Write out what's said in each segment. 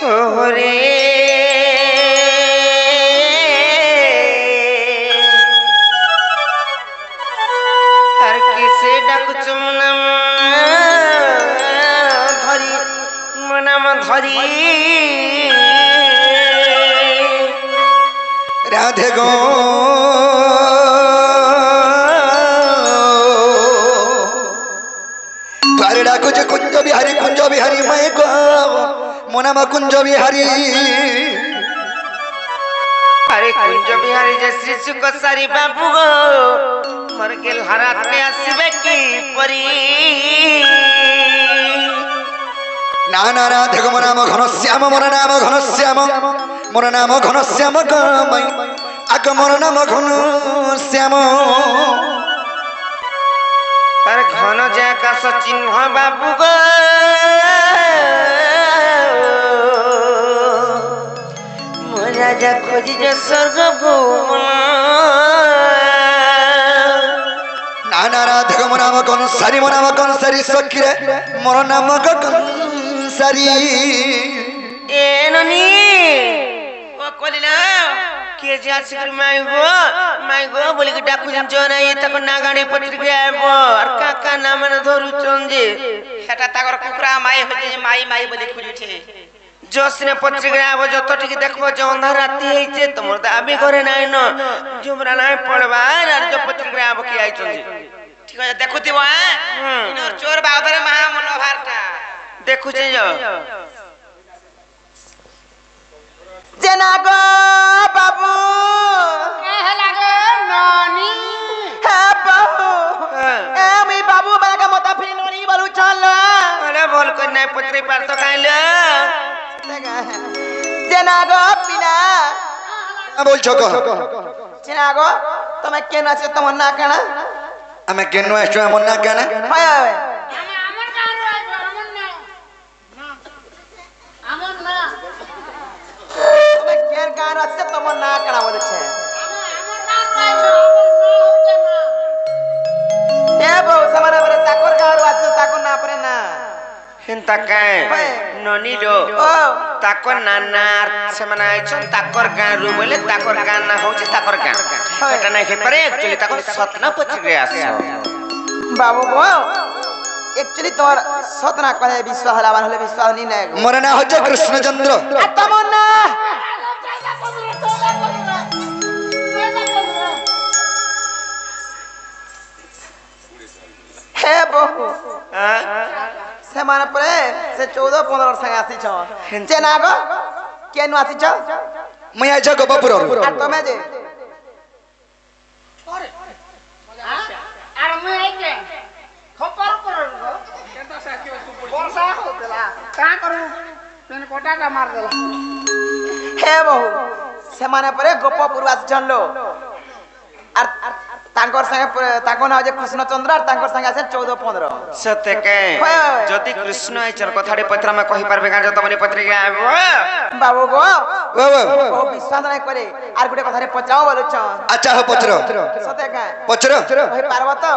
ওরে আর কিসে ডাকুছ মনাম ধরি মনাম ধরি রাধে গো তারে ডাকুছে কুঞ্জ বিহারী মায়ে গো মো নাম কুঞ্জ বিহারী আরে কুঞ্জ বিহারী যে শ্রী সুখ সারি বাবু গো মোর গেল হারাতে আসবে কি পরি না না রাধে গো মো নাম ঘনশ্যাম মোর নাম ঘনশ্যাম মোর নাম ঘনশ্যাম গমই আগ মোর নাম ঘনশ্যাম আর ঘন যে আকাশ চিহ্ন বাবু গো রাজা খোঁজি যে স্বর্গ ভুবন না না রাধে গো মো নাম কনসারি সখিরে মোর নাম কনসারি এ ননি ও কলিলা কে যে আসির মাই গো বলি কি ডাকুছেন জনা এ তখন না গাড়ি পত্রিকা আইব আর কাকা নাম না ধরুছন যে সেটা তাগর কুকুরা মাই হইছে যে মাই মাই বলে খুঁজুছে জসনে পত্রিকা আইব যত ঠিক দেখবো যে অন্ধার রাতি হইছে তোমার দাবি করে নাই ন জুমরা নাই পড়বার আর যে পত্রিকা আইব কি আইছন যে ঠিক আছে দেখুতিব ইনোর চোর বাউদারে মহা মনোভারটা দেখুছে যাও জেনা গো বাবু হেলা গো ননি হ্যাঁ বাবু আমি বাবু বালাকে মতা ফিরি ননি বলু চল আরে বল কই নাই পত্রিকা পার তো খাইলো জেনা গো পিনা বলছো কহ জেনা গো তুমি কেন আছো তোমার না কেন আমি কেন আসছো এমন না কেন হয় হয় আমার গান রইছে আমার না আমার না তুমি কেন গান আছে তোমার না কেন বলেছে আমার গান রইছে এ বউ সামারে বলে তাকর গান আছে তাকর না পরে না হিন্তা কায় ননিলো তাকর নানার সেমানে আইছন তাকর গাঁ রু বলে তাকর গাঁ না হচ্ছে তাকর গাঁ এটা নাই হে পারে एक्चुअली তাকর সতনা পত্রিকা আছে বাবু গো एक्चुअली তোমার সতনা কহে বিশ্বাস হলা হলে বিশ্বাস নি না মোর নাম হচ্ছে কৃষ্ণচন্দ্র তোমার না হে বহু ସେମାନେ ପରେ ସେ 14-15 ବର୍ଷ ଆସିଛ ଯେ ନା ଗো କେନୁ ଆସିଛ ମୁଇଁ ଆଇଛ ଗୋପପୁରରୁ আর ତମେ ଯେ আর মই আইছে খপর করল গো বর্ষা হতলা কা করু তেনে কোটাটা মার দেলা হে বহু ସେମାନେ ପରେ ଗୋପପୁର ଆସିଛନ୍ लो আর ତାଙ୍କର ସାଙ୍ଗେ ତାଙ୍କ ନାଁ ଯେ କୃଷ୍ଣଚନ୍ଦ୍ର আর ତାଙ୍କର ସାଙ୍ଗେ ଆସେ 14-15 সত্য কে যদি কৃষ্ণ আইছর কথাটি পত্র মে কহি পারবে গাঁ যতমনি পত্রিকা আইব বাবু গো বাবা ও বিশ্বাস নাই করে আর গুটে কথারে পচাও বলুছ আচ্ছা হো পচর সতে কা পচর কই পারব তো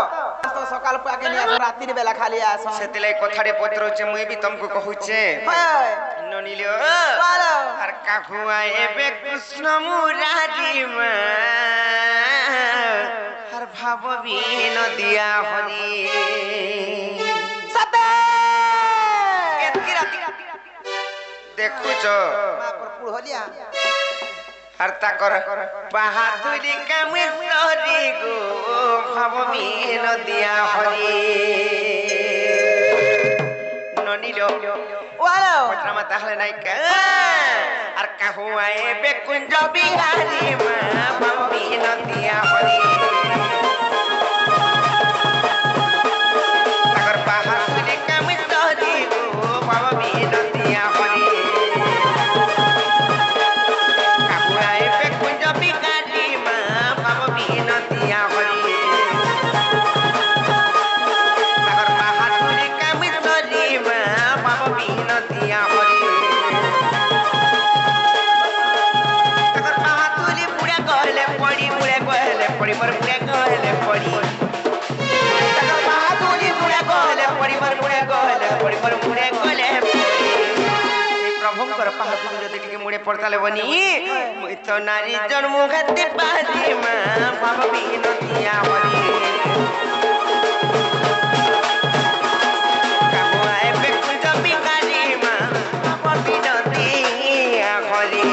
তো সকাল পাকে নিয়া রাত্রি বেলা খালি আস সেতিলাই কথাটি পত্র হচ্ছে মুই বি তমকু কহুছে হয় ননিলো বলো আর কাকু আইবে কৃষ্ণ মুরারি মা আর ভাববি নদিয়া হরি সতে এতকি রাতি দেখুছ পুর হলিয়া আর তাকর বাহাদুরি কামে সরি গো ভাববি নদিয়া হরি ননিলো ওয়ালো পত্রমা তাহলে নাই কা আর কাহু আইবে কুঞ্জ বিহারি মা ভাববি নদিয়া হরি তাকর বাহাদুরি কামে সরি গো ভাববি নদিয়া হরি কাহু আইবে কুঞ্জ বিহারি মা ভাববি নদিয়া হরি তাকর বাহাদুরি কামে সরি মা ভাববি নদিয়া হরি তাকর বাহাদুরি পুরা গহলে পড়ি মোর পুরা গহলে পড়ি कर पाहतु जदि टिके मुड़े पड़ताले बनी मुई तो नारी जन्म खाती पादी मां भाव बिनतिया हरी काबू आए पे कुंज बिकारी मां भाव बिनतिया हरी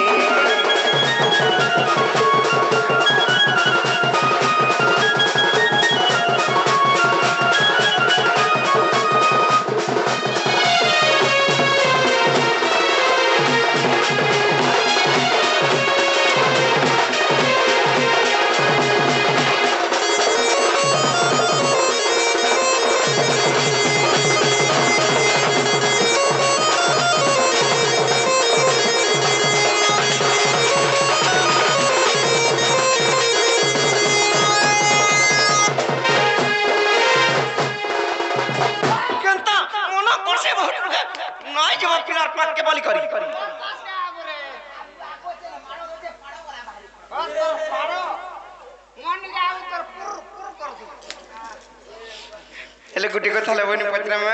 हेले गुटी को थाले बनी पत्र में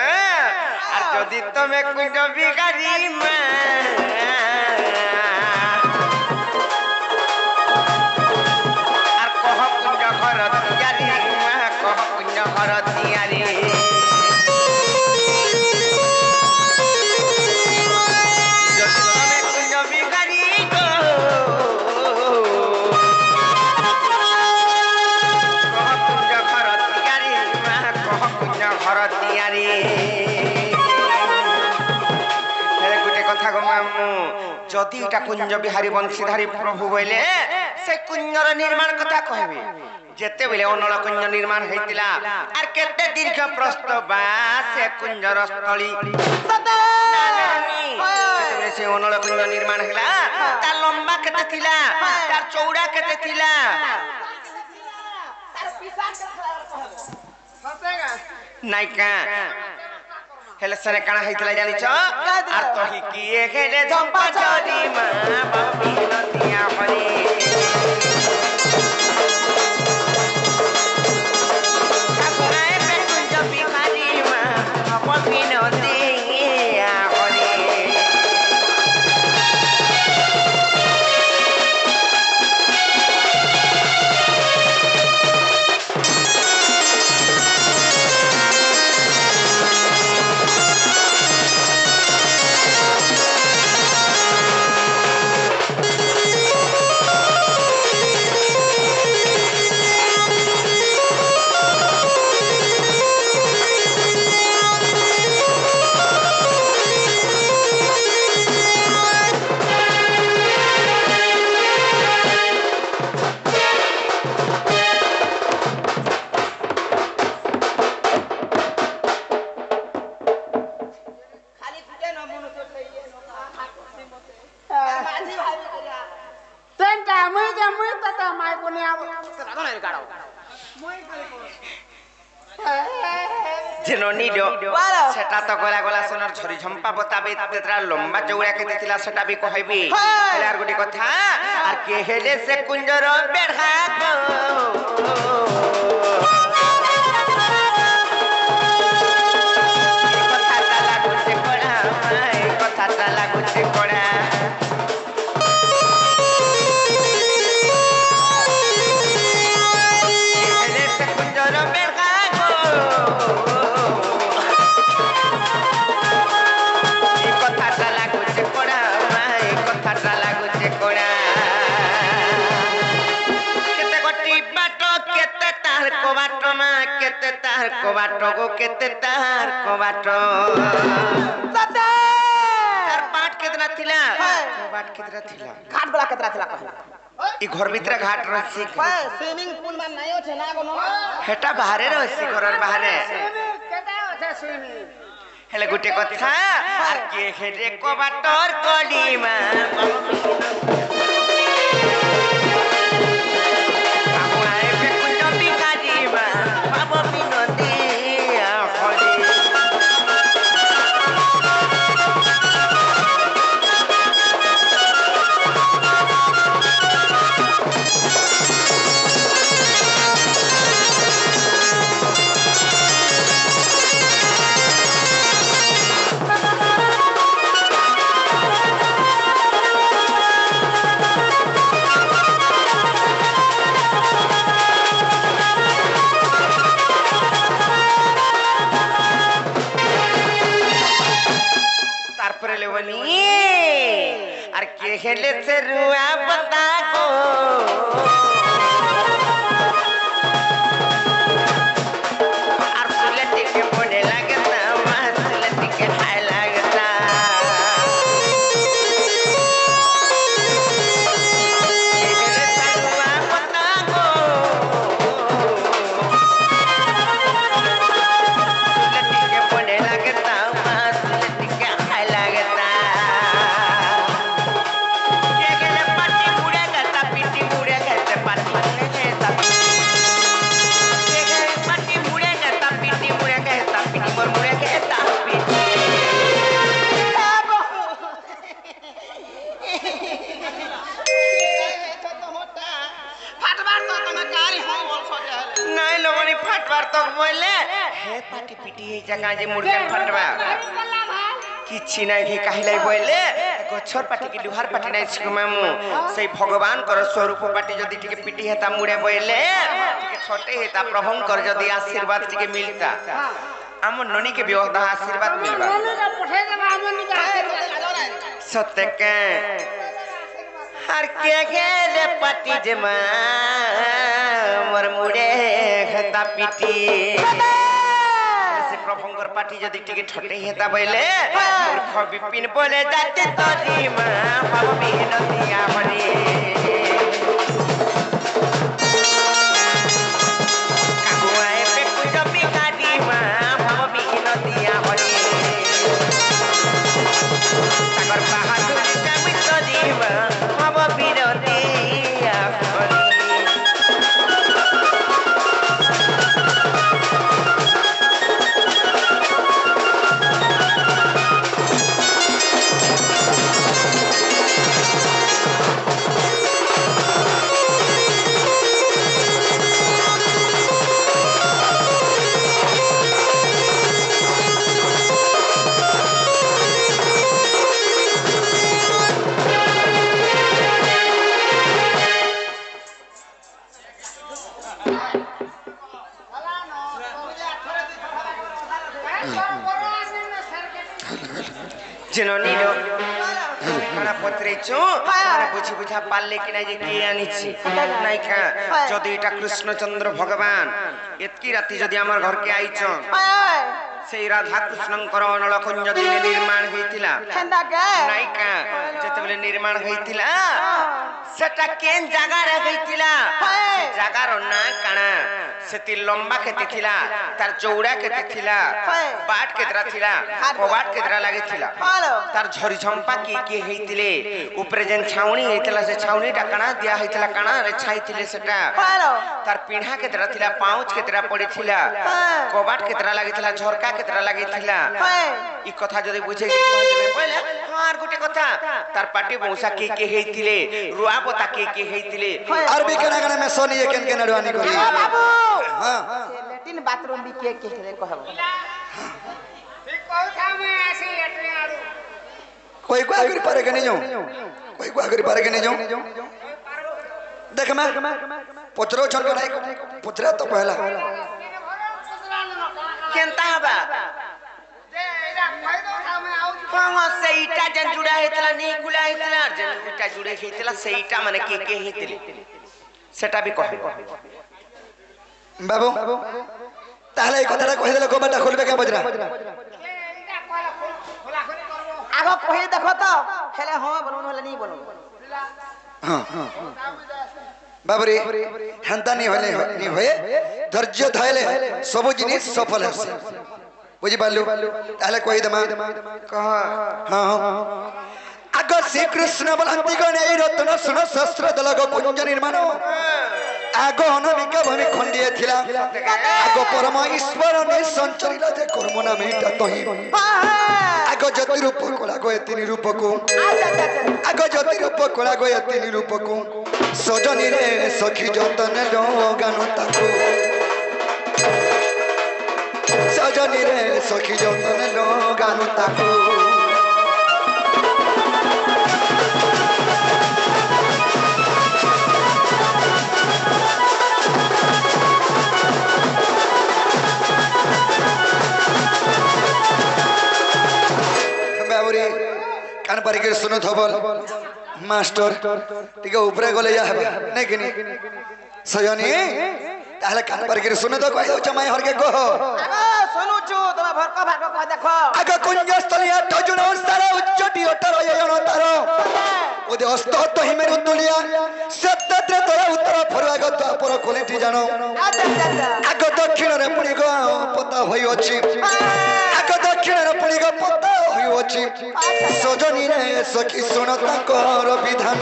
और जदि तमे कुंज बिगारी में और कह कुंज घर तियारी में कह कुंज घर तियारी जदि तमे कुंज बिगारी गो कह कुंज घर तियारी में कह कुंज घर तियारी गोटे कथा गो मामू जदि एटा कुंज बिहारी बंशीधारी प्रभु बोले से कुंजर निर्माण कथा कहबे जेते बेले अनल कुंज निर्माण हेतिला आर केते दीर्घ प्रस्थ बा से कुंजर स्थली सदा से अनल कुंज निर्माण हैला ता लंबा केते थिला तार चौड़ा केते थिला नाइका हेले सरे काना हेतिला जानि छ आर तही किए हेले झंपा चोरी मा बाबी नतिया हरी काकुनाए पे कुंज बिहारी मा बाबी नतिया हरी सेटा तो गला गला सोनार झरी झंपा बताबे तेतरा लंबा चौड़ा के देतिला सेटा भी कहबी हेले आर गुटी कथा आर के हेले से कुंजर बेढ़ा कथा ताला गुटे कोड़ा हेले से कुंजर बेढ़ा कोबाटो गो केते तार कोबाटो सदा तार पाट कितना थिला कोबाट कितना थिला घाट बला केतरा थिला कहला ई घर भीतर घाट रहसी स्विमिंग पूल में नायो छे ना कोनो हेटा बाहरे रहसी घरर बाहरे केता होते स्विमिंग हेले गुटे कथा आर के हेरे कोबाटोर गली में আর কে খেলেছে রুয়া পাতা গো আর ফুলটিকে পড়ে লাগতা মাছলটিকে হাই লাগতা किछि नहीं भी कहले बोले गछर पाटी की लुहार पाटी नहीं छिकमामु से भगवान कर स्वरूप पाटी जदी टिके पिटी हेता मुड़े बोले टिके छोटे हेता प्रभंकर जदी आशीर्वाद टिके मिलता हम ननी के व्यवधा आशीर्वाद मिलबा सत्य के हर के ले पाटी जमा मोर मुड़े हेता पिटी प्रभंकर पाटी जदी टिके छोटे हेता बोले मूर्ख विपिन बोले जाते तोरी मां भाभी नदिया बनी काहुआए पे कुछ बिगाड़ी मां भाभी नदिया बनी सागर बहादुर कमी तोरी मां भाभी नदिया बनी जननी लो खाना पत्रे छु माने बुझी बुझा पाले कि नहीं जे के आनिछि नहीं का जदी एटा कृष्णचंद्र भगवान एतकी राती जदी हमर घर के आइछ से राधा कृष्णंकर नलकुंज दिन निर्माण होइतिला नहीं का जतबेले निर्माण होइतिला सेटा केन जगह रे होइतिला जगह रो ना काना सेति लंबा केते थिला तार चौड़ा केते थिला बाट केतरा थिला कबाट केतरा लागि थिला तार झरी झंपा की हेतिले ऊपर जेन छाउनी हेतला से छाउनी टा कणा दिया हेतला कणा रे छाइतिले सेटा तार पिढा केतरा थिला पाउच केतरा पड़ी थिला कबाट केतरा लागि थिला झरका केतरा लागि थिला ई कथा जदी बुझे के कहबे पहिले हार गुटे कथा तार पाटी मौसा के हेतिले रुआ पता के हेतिले अरबी केना केना में सोनी केन केन अडवानी करी बाबू हां लेटिन बाथरूम भी के कहबो ठीक कहता मैं ऐसे लेटने आरू कोई को आगरी पारे के नहीं जाऊं कोई को आगरी पारे के नहीं जाऊं देख मैं पुत्रो छन के नहीं पुत्रा तो पहला केनता हबा जे एरा कहि दो था मैं आउ हां से ईटा जन जुड़ा हेतला नहीं कुला हेतला जन ईटा जुड़े हेतला से ईटा माने के हेतले सेटा भी कहबे बाबू ताले এই কথাটা কই দিলে গোবাটা খুলবে কে বজরা एरा खोला खोली करबो आगो कहि देखो तो हेले हां बोलबो हेले नहीं बोलबो हां बाबरी हंता नहीं होए धैर्य धैले सब जिनिस सफल है बुझी पालू ताले कहि दमा कह हां आगो श्री कृष्ण बलंती गणे रत्न सुन शस्त्र दलग कुंज निर्माण आगो अनमिका भूमि खंडिए थिला आगो परम ईश्वर ने संचरिला जे कर्म नामे तहि आगो ज्योति रूप कोला गो एतिनि रूप को आगो ज्योति रूप कोला गो एतिनि रूप को सजनी रे सखी जतन लो गानो ताको सजनी रे सखी जतन लो गानो ताको बारिक सुनो थबल मास्टर टिके ऊपर गले जा हेबा नै कि सजनी ताहले कान बारिक सुनो तो कहि दो माई हर के कह सुनु छु तमे भरको भागो कह देखो आगे कुंजस्थलिया ठजुण सारा उच्चटी अटर यण तार ओदे अस्त तो हिमेरु दुलिया सत्तद्र तोरा उत्तर फरवाग द्वापर कोलेटी जानो आगे दक्षिण रे पुणी गो पता होई अछि आगे दक्षिण रे पुणी गो पता होई अछि सजनी रे सखी सुन ताकर विधान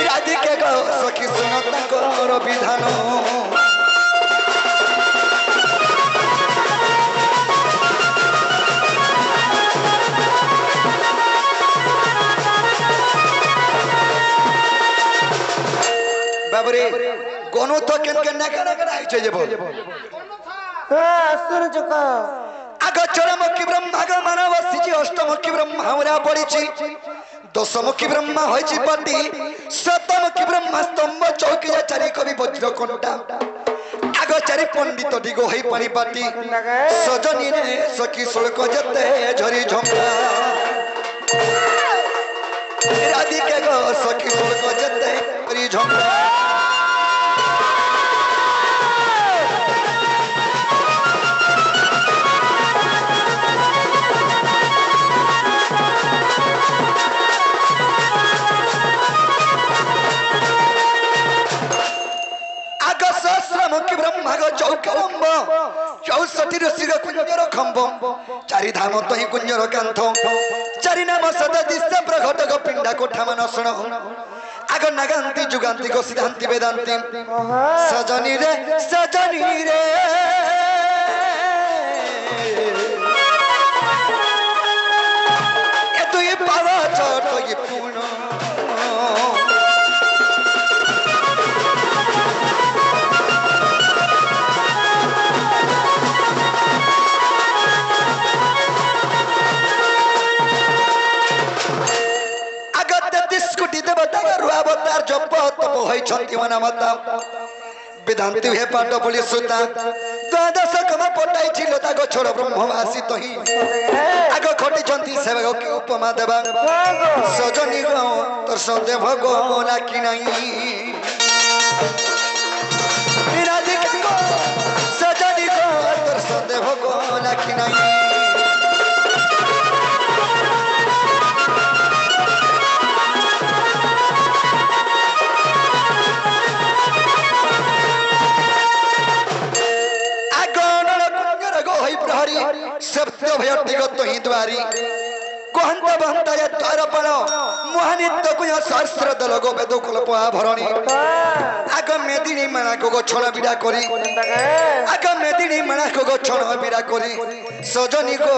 राधिके गो सखी सुन ताकर विधान बाबरे कोनो तो केन ना करा आइ छै जेबो हां सुन चुका आगे चरमुखी ब्रह्मा ग मानव सिजी अष्टमुखी ब्रह्मा हमरा पड़िछि दशमुखी ब्रह्मा होइछि पति शतमुखी ब्रह्मा स्तंभ चौकी चारि कवि वज्र कंटा आगे चारि पंडित दिगो होई पानी पाती सजनी रे सखी सुलक जते झरी झंका राधिके गो सखी सुलक जते झरी झंका मुखी ब्रह्मा गो चौकलंब 64 ऋषि कुंजर खंभ चारि धाम तही कुंजर कांथ चारि नाम सद दिशा प्रघट गो पिंडा कोठा मन सुण आग नगांती जुगांती गो सिद्धांती वेदांती सजनी रे ए दुई पावा छोट ये पूर्ण अवतार जप तप होई छंती मन मत वेदांती हे पाठ बोली सुता द्वादश कम पटाई छिलो ताको छोड़ ब्रह्मवासी तही आगो खटी छंती सेवक के उपमा देबा सजनी गो तोर संदे भगवान की नहीं राधिका गो सजनी गो तोर संदे भगवान की नहीं सत्य भयटी तो ही द्वारी कहंत बहंत या द्वार पर मोहनित कुय शास्त्र दल गो वेद कल्प भरणी आग मेदिनी मणा को छण बिड़ा करी आग मेदिनी मणा को छण बिड़ा करी सजनी को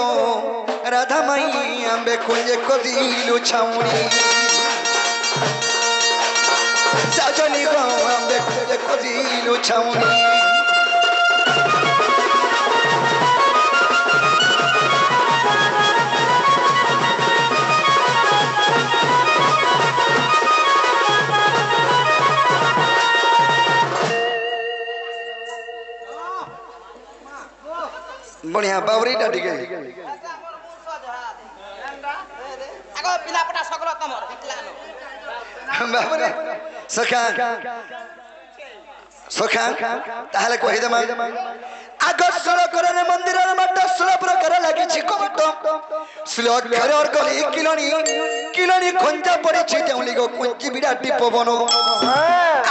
राधा माई आंबे कुंजे कदिलु छाउणी सजनी को आंबे कुंजे कदिलु छाउणी बढ़िया बावरी टा ठीक है आगो पिला पटा सकल तमर हितलानो बावरी सखा ताहले कहि दमा आगो सुर करने मंदिर रे मट सुर प्रकार लागि छि कट श्लोक घर गली किलनी खंजा पड़ी छि देउली गो कुंची बिराटी पवन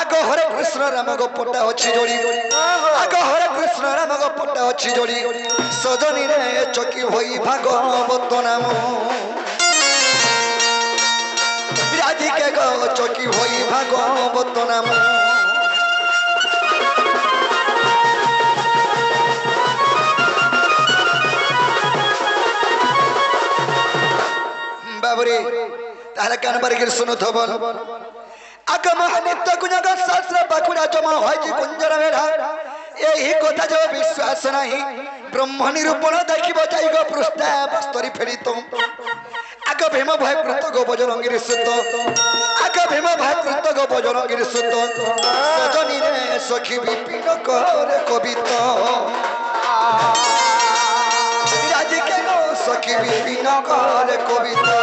आगो हरे कृष्ण राम गो पटा अछि जोड़ी आगो हरे कृष्ण राम गो पटा अछि जोड़ी सजनी रे चकी होई भागवत नाम राधिके गो चकी होई भागवत नाम बाबरे ताहले कान बारिक सुनो थबल आगम नित्य गुणग शास्त्र बाकुड़ा जमा होय जी कुंजर मेरा एही कथा जो विश्वास नाही ब्रह्म निरूपण देखिबो जाइगो पृष्ठा बस्तरी फेरी तो आग भीम भय कृत गो बजरंगी सुत आग भीम भय कृत गो बजरंगी सुत सजनी रे सखी विपिन करे कविता राधिके गो সখী বিভিন্ন করে কবিতা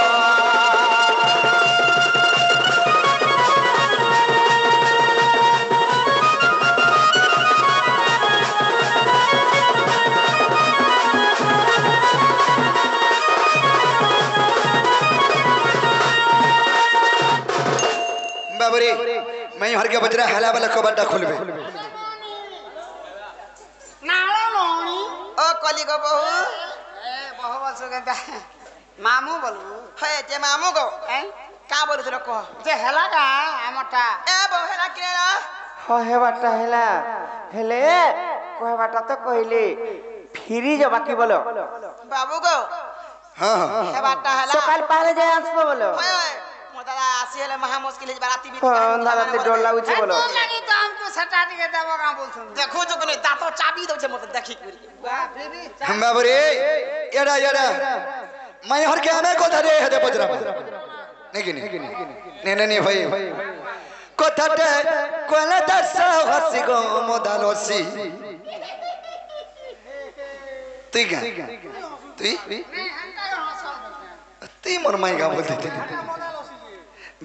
बाबरी मैं हर के बजरा हला वाला कबाटा खुलबे नाला लोनी ओ कली गो बहु ए बहु बसो के मामू बोलू हे जे मामू गो ए का बोलु तो कह जे हेला का हमटा ए बहु हेला किनेला हे बाटा हेला हेले कहे बाटा तो कहले फिरी जा बाकी बोलो बाबू गो हां हे बाटा हेला सकाल पहले जाय आसबो बोलो ओए मोर दादा आसी हेले महा मुश्किल है बाराती भी अंधाराते डर लाଗୁଛି बोलो तो लगी तो हमको सटा के देबो का बोलछन देखो जो कोने दांतो चाबी दो छे मत देखी करी वाह बेबी हम बाबरी एड़ा एड़ा मैं हर के हमें को धरे है दे बजरा नहीं नहीं भाई কথাতে কোলা দর্শ হসি গো মোদালসি তুই গা তুই তুই মোর মাই গা বলতে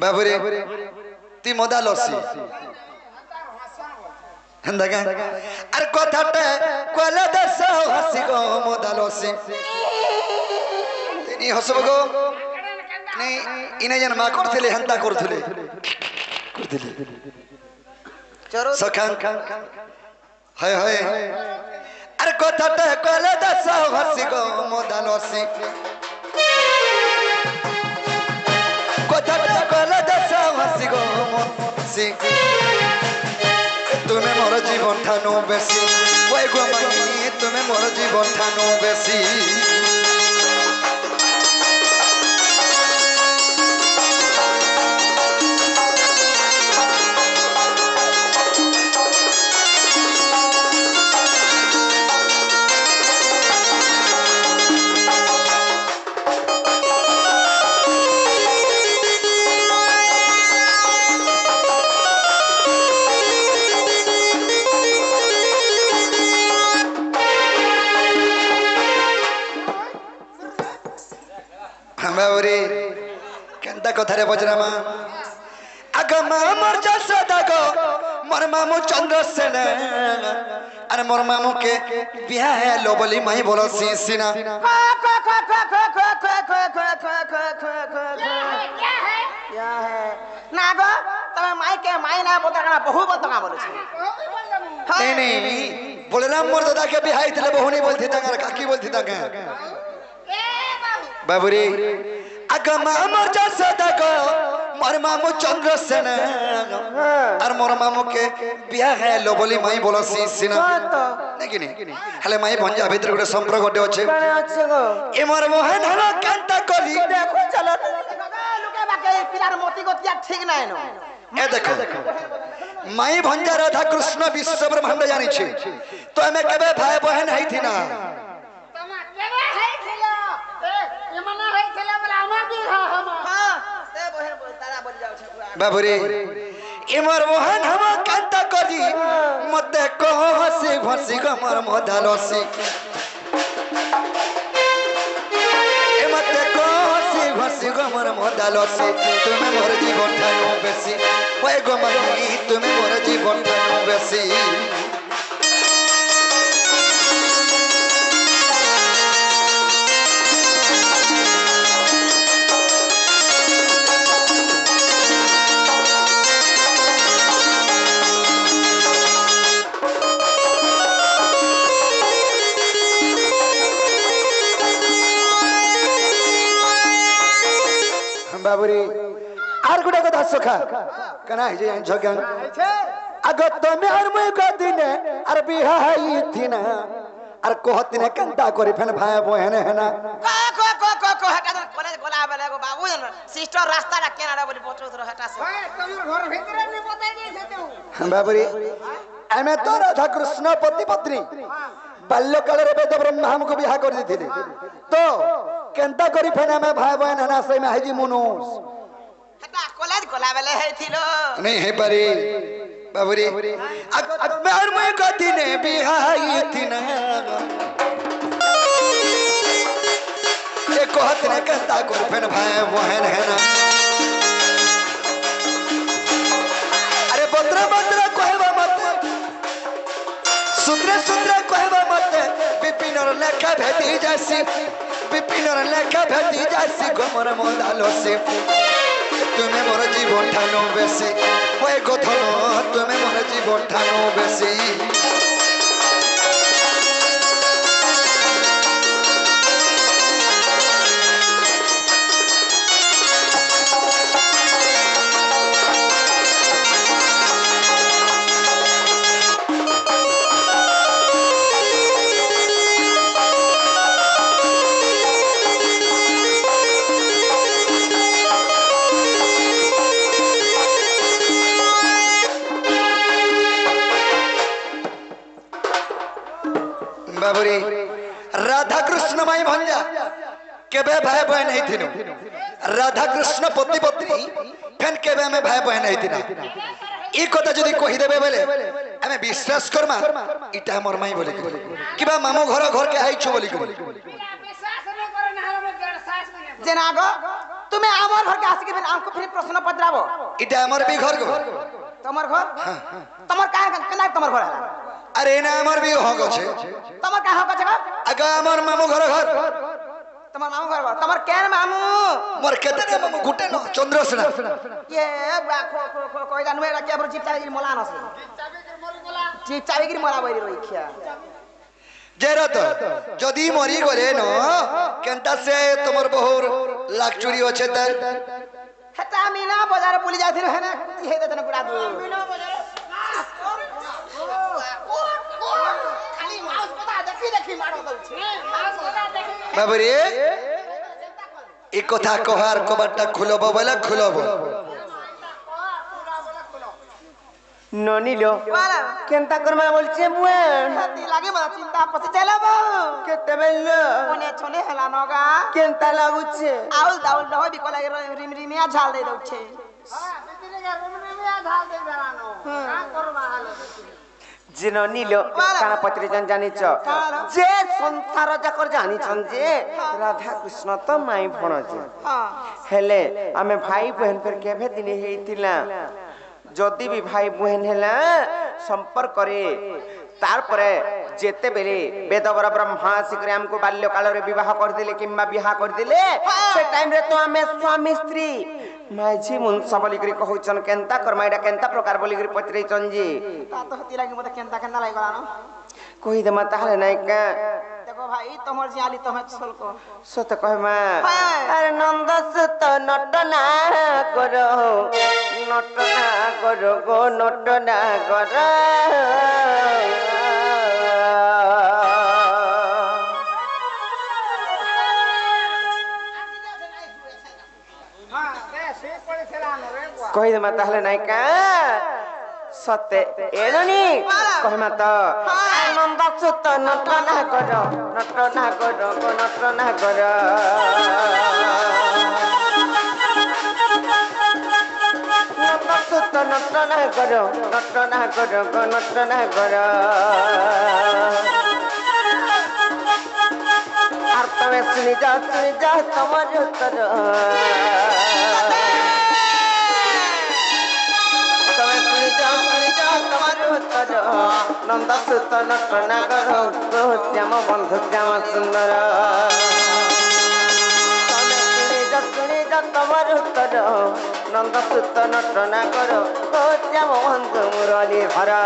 বাবুরে তুই মোদালসি হন্দগা আর কথাতে কোলা দর্শ হসি গো মোদালসি তিনি হসব গো নাই ইনে যেন মা করছিলে হন্তা করছিলে चलो सखान हाय हाय अरे কথাতে কলে দশ হসি গো মোদালসি কথাতে কলে দশ হসি গো মোদালসি তুমি মোর জীবন ঠানু বেশি ওই গো মানি তুমি মোর জীবন ঠানু বেশি बाबरी केंता कथारे बजरामा आगमा मोर जसोदा गो मोर मामू चंद्रसेन अरे मोर मामू के बियाह है लोबली माई बोलो सीना क्या है ना गो तमे माई के माई ना बोता का बहु बोता का बोले छे नहीं नहीं बोले राम मोर दादा के बियाह इतले बहु नहीं बोलती तंगर काकी बोलती तंगर बाबूरी आगमा मोर जसोदा गो मोर मामू चंद्रसेन और मोर मामू के बियाह है लोबली माई बोलो सीना नहीं हले माई भंजा भीतर गोटे संपर्क गोटे अच्छे ए मोर मोहन हलो कांता कोली देखो चलो लुके बाके पिलार मोती गोतिया ठीक ना नो ए देखो माई भंजा राधा कृष्ण विश्व ब्रह्मांड जानी छे तो हमें कबे भाई बहन है थी ना तमा केबे है थिलो ए ये मना है थिलो बोला हमर भी हम हां ते बहन बोल दादा बोल जाओ छे पूरा बाबूरी ए मोर मोहन हम कांता कोली मते कहो हसी भसी गो मोर मोदालसी ए मते कहो हसी भसी गो मोर मोदालसी तुम्हें मोर जीवन ठानो बेसी ओए गो माई तुम्हें मोर जीवन ठानो बेसी बाबूरी आर गुडा कथा सखा कना है जे झगन अगर तमे और मुई को दिने अर बिहा है थिना अर कहतिने कंता करी फेन भाई बहन है ना को हटा दो कॉलेज गोला बेले गो बाबू सिस्टर रास्ता रा केना बोली पहुंचो तो हटा से ओए तमर घर भीतर नहीं पता नहीं छते बाबूरी एमे तो राधा कृष्ण पति पत्नी बाल्य काल रे वेद ब्रह्मा हमको बिहा कर दिथिले तो केंता करी फेन में भाई बहन है ना सही में है जी मनुष्य हटा कॉलेज गोला बेले है थिलो नहीं है परी बाबूरी अकबर में गति ने बिहाई थी ना कहत न कहता करफेन भाई बहन है ना अरे बद्र बद्र कहबा मते सुंदर सुंदर कहबा मते विपिनर लेखा भेटी जासी विपिनर लेखा भेटी जासी गमर मोदालो से तुम्हें मोर जीवन ठानो बेसी ओए गथन तुम्हें मोर जीवन ठानो बेसी बाबुरी राधा कृष्ण माई भंजा केबे भाई बहन नहीं थिनु राधा कृष्ण पति पत्नी फेन केबे में भाई बहन नहीं थिना ई कथा जदी कहि देबे बेले हमें विश्वास करमा इटा हमर माई बोली किबा मामू घर घर के आइछु बोली जेनागो तुम्हें आमर घर के आसी के हमको फिर प्रश्न पत्राबो इटा हमर भी घर को तमर घर तमर काहे केना तमर घर है अरे ना हमर भी हो गछे तमर काहे हो गछे अगा हमर मामू घर तमर मामू घर तमर केन मामू मोर केते मामू गुटे न चंद्रसेना ये बा खो खो खो कोई जानू एरा के चिप चाबी मोला नसे चिप चाबी गिर मोला बइरी रही खिया जेरा तो जदी मरी गले न केनता से तमर बहुर लाखचुरी होछे त हेटा मीना बाजार पुली जाथिर है ना हे देतन गुडा दू मीना बाजार खाली माउस पता देखी मारो दउछे माउस पता देखी बाबरे ई कथा कहार कबाटा खुलबो बोला खुलबो ननिलो केनता करमा बोलछे बुएन हाथी लागे मला चिंता पति चलाबो केते बेलो कोने छोने हला नगा केनता लागुछे आउल दाउल दहो बिको लागे रिम रिमिया झाल दे दउछे हां बितिले के रिमिया झाल दे बेरानो का करबा हाल जिनो नीलो काना पत्री जन जानि छ जे संसार जाकर जानि छन जे राधा कृष्ण तो माई भण जे हां हेले आमे भाई बहन पर केभे दिने हेतिला जदि भी भाई बहन हेला संपर्क करे तार परे जेते बेले वेदवर ब्रह्मा शिखरे हमको बाल्य काल रे विवाह कर दिले किंबा बियाह कर दिले से टाइम रे तो हमें स्वामी स्त्री माझी मुन सबली करी कहउचन केनता करमाइडा केनता प्रकार बोली करी पत्रे चंजी ता तो हती लागे मते केनता केना लाग गला न कोई दमा ताहले नै का देखो भाई तमर जियाली तमे चल को सत कहमा अरे नंद सुत नटना करो गो नटना करो हां रे से पड़े छलानो रे बुआ कहि दमा ताहले नै का सत्य एननी कहमा त आनंद सुत नटना करो गो नटना करो नंद सुत नटना करो गो नटना करो আর তবে শুনি যা তোমার উত্তর তবে শুনি যা তোমার উত্তর নন্দ সুত নটনা কর শ্যাম বন্ধু শ্যাম সুন্দর তবে শুনি যা তোমার উত্তর নন্দ সুত নটনা কর শ্যাম বন্ধু মুরলী ভরা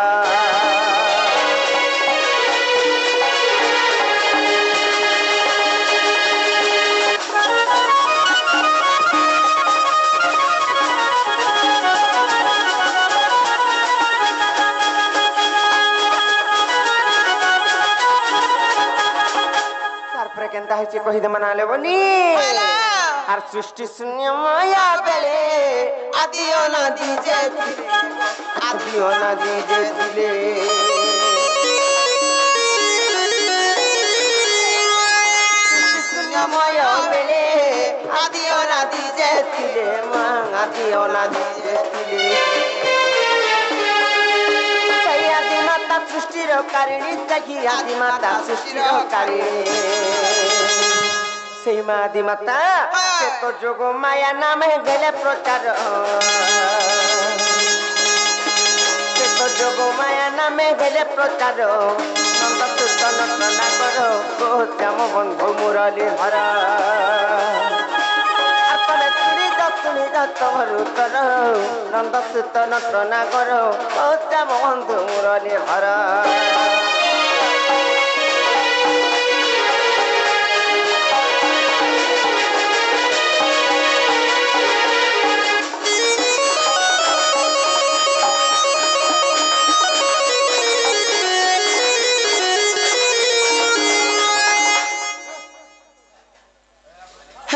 केनता है कहि दे मना लेबनी आर सृष्टि शून्य माया बेले आदियो ना दीजे दिले शून्य माया बेले आदियो ना दीजे दिले मां आदियो ना दीजे दिले आदिमाता सृष्टिर कारिणी सखी आदिमाता सृष्टिर कारिणी সেই মা আদি মাতা সে তো যোগ মায়া নামে গেলে প্রচার সে তো যোগ মায়া নামে গেলে প্রচার নন্দ সুতন প্রণা কর শ্যাম বন্ধু মুরলী হর আপন চুরি দশুনি তোমার উত্তর নন্দ সুতন প্রণা কর শ্যাম বন্ধু মুরলী হর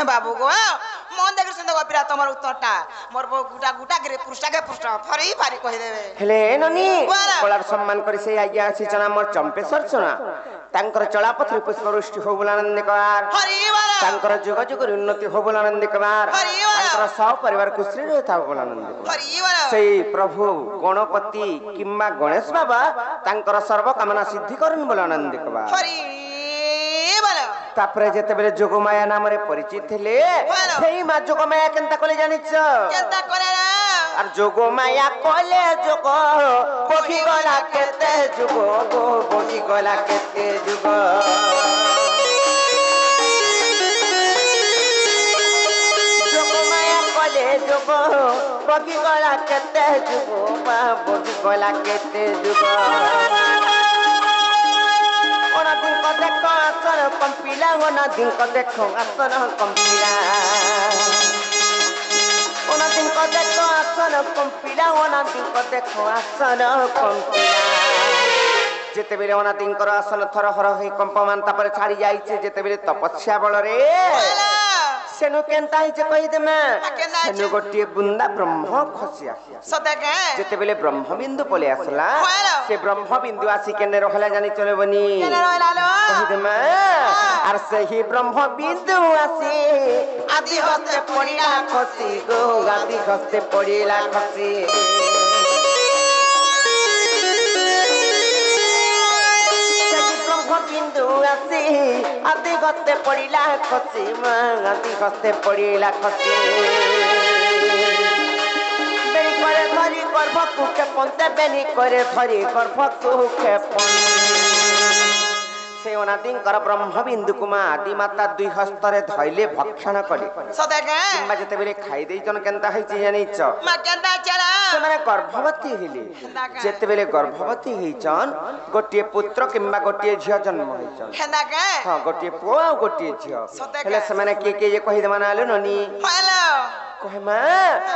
বাবু গো মন দেখে শুনতে গপিরা তোমার উত্তরটা মোর বউ গুটা গুটা করে পৃষ্ঠাকে পৃষ্ঠা ফরি ফারি কই দেবে হেলে ননি কলার সম্মান করে সেই আজ্ঞা আছে চনা মোর চম্পেশ্বর চনা তাঙ্কর চলাপথে পুষ্পবৃষ্টি হো বলে আনন্দ কর হরি বল তাঙ্কর যুগ যুগের উন্নতি হো বলে আনন্দ কর তাঙ্কর সহ পরিবার খুশি রহিতা বলে আনন্দ কর হরি বল সেই প্রভু গণপতি কিংবা গণেশ বাবা তাঙ্কর সর্ব কামনা সিদ্ধি করুন বলে আনন্দ কর হরি বল তারপরে যেতেবেলে যোগমায়া নামে পরিচিত হেলে সেই মা যোগমায়া কেনতা কলে জানিছ কেনতা করে না আর যোগমায়া কলে যোগ বহি গলা কেতে যুগ গো বহি গলা কেতে যুগ যোগমায়া কলে যোগ বহি গলা কেতে যুগ বা বহি গলা কেতে যুগ দিন ko দেখো আসন কম্পিলা ওনা দিন ko দেখো আসন কম্পিলা ওনা দিন ko দেখো আসন কম্পিলা ওনা দিন ko দেখো আসন কম্পিলা যেতেবেলে ওনা দিন কর আসন থর হর হই কম্পমান তারপরে ছাড়ি যাইছে যেতেবেলে তপস্যা বলরে সেনু কেনতা হইছে কই দেমা সেনু গোটিয়ে বুন্দা ব্রহ্ম খসি আসিয়া সদাকে যেতেবেলে ব্রহ্মবিন্দু পলে আসলা সে ব্রহ্মবিন্দু আসি কেনে রহলা জানি চলে বনি কেনে রহলালো কই দেমা আর সেই ব্রহ্মবিন্দু আসি আদি হস্তে পড়িলা খসি গো আদি হস্তে পড়িলা খসি বিন্দু আসি আদি গতে পড়িলা খসি মা আদি গতে পড়িলা খসি বেনি করে ধরি গর্ভকু ক্ষেপন্তে বেনি করে ধরি গর্ভকু ক্ষেপন সেই অনাদিঙ্কর ব্রহ্মবিন্দু মা আদি মাতা দুই হস্তরে ধইলে ভক্ষণ কলে সদাকে কিংবা যেতেবেলে খাই ଦେଇଛନ୍ কেনতা হইছে জানিছ মা কেনতা চলা ସେମାନେ ଗର୍ଭବତୀ ହେଲେ ଯେତେବେଳେ ଗର୍ଭବତୀ ହେଇଛନ୍ ଗୋଟିଏ ପୁତ୍ର କିମ୍ବା ଗୋଟିଏ ଝିଅ ଜନ୍ମ ହେଇଛନ୍ ହେନ୍ଦାକେ ହଁ ଗୋଟିଏ ପୁଅ ଆଉ ଗୋଟିଏ ଝିଅ ସତେକା। ହେଲେ ସେମାନେ କିଏ କିଏ ଯେ କହିଦେମା ନାଲୋ ନନି ହ୍ୟାଲୋ କହେମା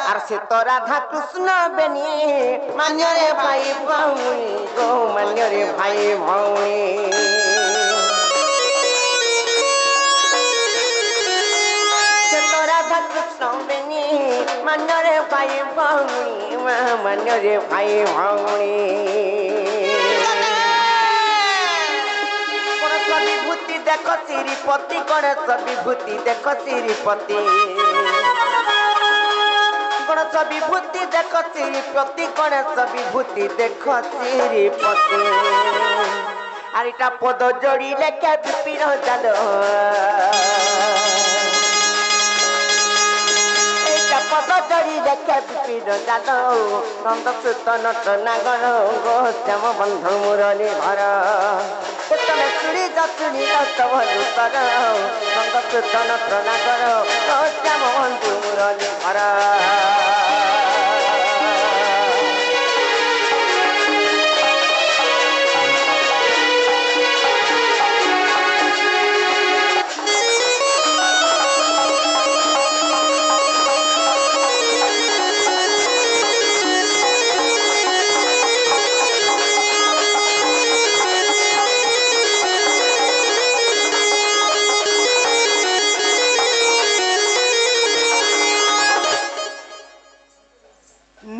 ଆର ସେ ତ ରାଧା କୃଷ୍ଣ ବେନି ମାନ୍ୟରେ ଭାଇ ଭଉଣୀ ଗୋ ମାନ୍ୟରେ ଭାଇ ଭଉଣୀ ସେ ତ ରାଧା କୃଷ୍ଣ ବେନି ମାନ୍ୟରେ ଭାଇ ଭଉଣୀ ମାନ୍ୟରେ ଭାଇ ଭଉଣୀ ଗଣେଶ ବିଭୂତି ଦେଖ ଶ୍ରୀପତି ଗଣେଶ ବିଭୂତି ଦେଖ ଶ୍ରୀପତି গণেশ বিভূতি দেখ শ্রীপতি গণেশ বিভূতি দেখ শ্রীপতি আর এটা পদ জড়ি লেখা বিপিন জাল এইটা পদ জড়ি লেখা বিপিন জাল নন্দ সুত নট নাগর গো শ্যাম বন্ধু মুরলী ভর তুমি শুনি শুনি তব দুতর নন্দ সুত নট নাগর গো শ্যাম বন্ধু মুরলী ভর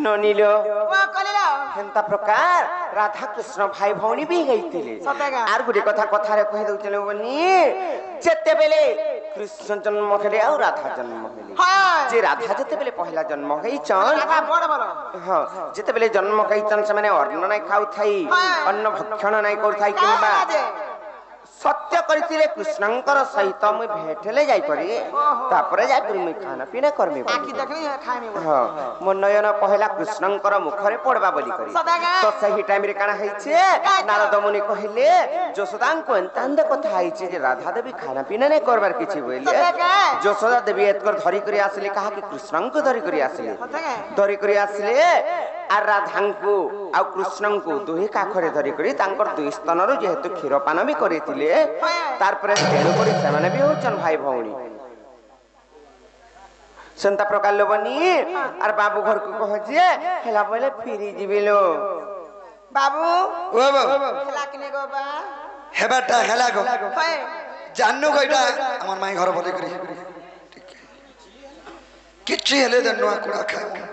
ননিল হেন্তা প্রকার রাধা কৃষ্ণ ভাই ভৌণী বি গাইতিলে আর গুটে কথা কথারে কহি দউছলে বনি যেতেবেলে কৃষ্ণ জন্ম হেলে আর রাধা জন্ম হেলে যে রাধা যেতেবেলে পহিলা জন্ম হইছন হ্যাঁ যেতেবেলে জন্ম হইছন সেমানে অন্ন নাই খাউ থাই অন্ন ভক্ষণ নাই কর থাই কিংবা सत्य करथिले कृष्णंकर सहित मुई भेटले जाई परी तापरे जाई परी मुई खाना पीना करमी आखि देखली खाइमी बोल हां मो नयन पहला कृष्णंकर मुखरे पड़बा बोली करी तो सही टाइम रे काना हैछे नारद मुनि कहिले यशोदां को अंतांद कथा हैछे जे राधा देवी खाना पीना नै करबार किछि बोले यशोदा देवी एतकर धरी करी आसले कहा कि कृष्णं को धरी करी आसले धरी करी आसले आ राधां को आ कृष्णं को दुही काखरे धरी करी तांकर दुई स्तन रो जेहेतु क्षीरपान भी करिथिले तार पर तेणु करी सेमाने भी होचन भाई भौणी संता प्रकार लोबनी आर बाबू घर को कह जे हेला बोले फिरी जिबिलो बाबू ओ बाबू खेला किने गो बा हेबाटा हेला गो होय जाननु गइटा हमर माई घर बोले करी किछि हेले दनुआ कुड़ा खाए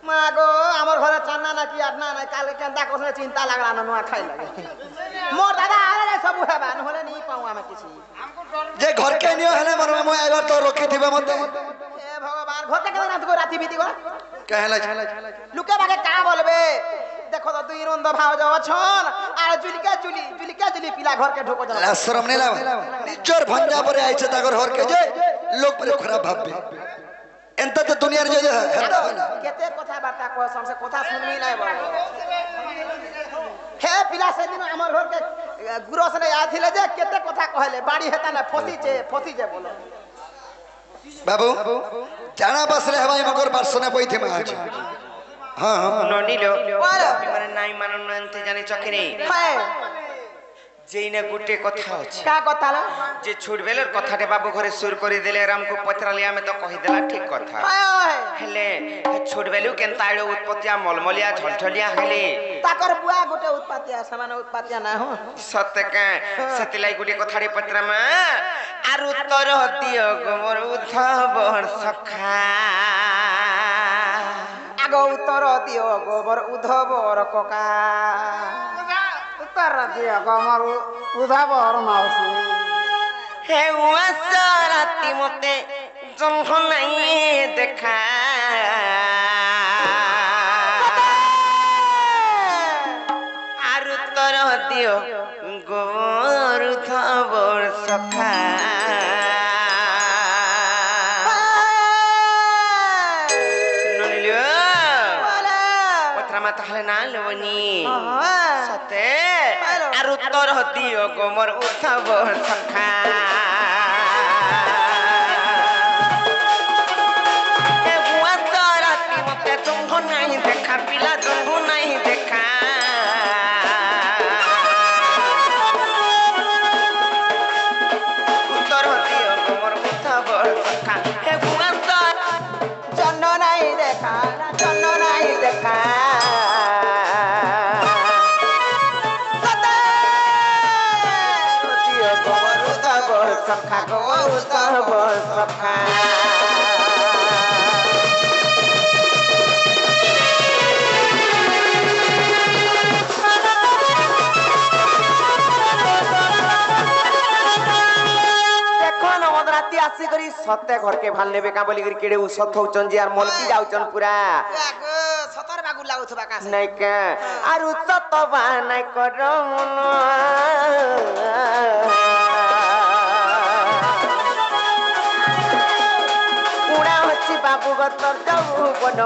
मागो हमर घरे चन्ना ना कि आटना ना काल केंदा कोसने चिंता लागला ना नुआ खाइ लागे मोर दादा आरे सब हेबा नहले नी पाऊ हम किछि जे घर के नियो हेले मर मो आइबर तो रखि दिबे मते हे भगवान घर के केना तो राती बीती गो कहला लुके बागे का बोलबे देखो तो दुई रंद भाव जो छन आ जुलिका जुली पिला घर के ढोको ला शरम नै लाव निजर भंजा परे आइছে तागर घर के जे लोग परे खराब भाबबे एंता तो दुनिया रे जे केते कथा बार्ता को हमसे कथा सुनमी नै बोल हे पिला से दिन हमर घर के गुरस ने आथिले जे केते कथा कहले बाड़ी हेता ना फसी जे बोलो बाबू जाना बसले हवाई मगर बरसने पइथे मा आज हां हां ननिलो माने नाई मानन नंते जाने चकरे हाय जेइने गुटे कथा अछि का कथा ला जे छुड़बेलर कथाटे बाबू घरे सुर करि देले राम को पत्रलिया में तो कहि देला ठीक कथा हाय हेले छुड़बेलु केनता एडो उत्पत्तिया मलमलिया झलझलिया हेले ताकर बुआ गुटे उत्पातिया समान उत्पातिया ना हो सत्य के सतिलाई गुटे कथारे पत्रमा आरु तर दियो गोमर उधबर सखा आगो उत्तर दियो गोबर उधबर कोका उत्तर दियो गोबर उधबर माउसी हे उआसा राती मते जन्म नहीं देखा आरु तर दियो गोबर उधबर सखा ताहले ना लोनी सते आरु तर दियो गोमर उधबर सखा ए बुआ राती मते जंघ नहीं देखा पिला जंघ नहीं देखा उतर दियो गोमर उधबर सखा ए बुआ जन्न नहीं देखा सखा गोर सखा आसी करी सत्य घर के भाल नेबे का बोली करी केडे उसत होचन जे यार मन की जाउचन पूरा सतर बागु लागुथबा का नै के आरु सतबा नै करमन उडा हछि बाबू ग तर जाऊ बन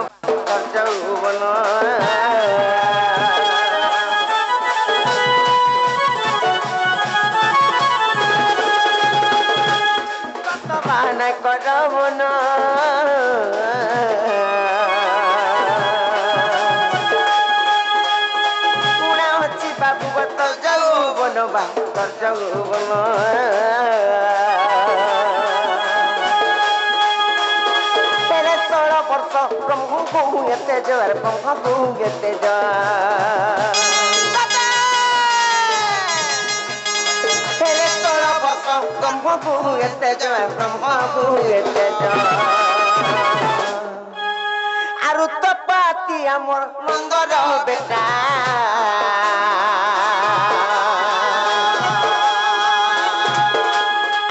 सतबा करमन उडा हछि बाबू ग तर जाऊ बन तेरे 16 वर्ष ब्रह्म को एते जर ब्रह्म को एते जर तेरे 16 वर्ष ब्रह्म को एते जर ब्रह्म को एते जर आरु तो पाती हमर मंगर बेटा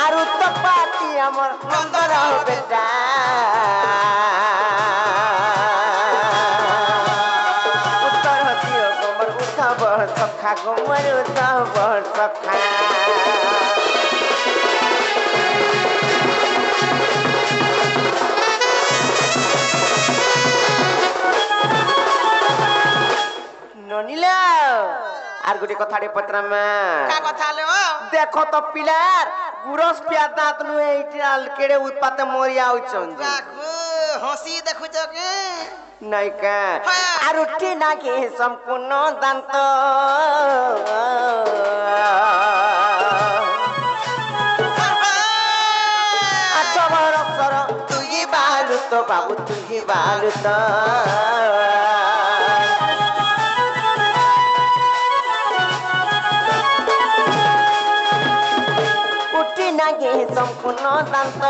आरु तो पाती हमर मंगर बेटा उत्तर दियो गोमर उधबर सखा सखा गो मोर उतबर सखा ननिला আর গুটি কথাটি পত্রামা কা কথা লো দেখো তো পিলার গুরস পিয়া দাঁত নু এইটি আল কেড়ে উৎপাতে মরিয়া উচন রাখো হসি দেখুছ কে নাইকা আর উঠি নাকি সম্পূর্ণ দান্ত আচ্ছা বড় সর তুই বালু তো বাবু তুই বালু তো নাগে সম্পূর্ণ দান্ত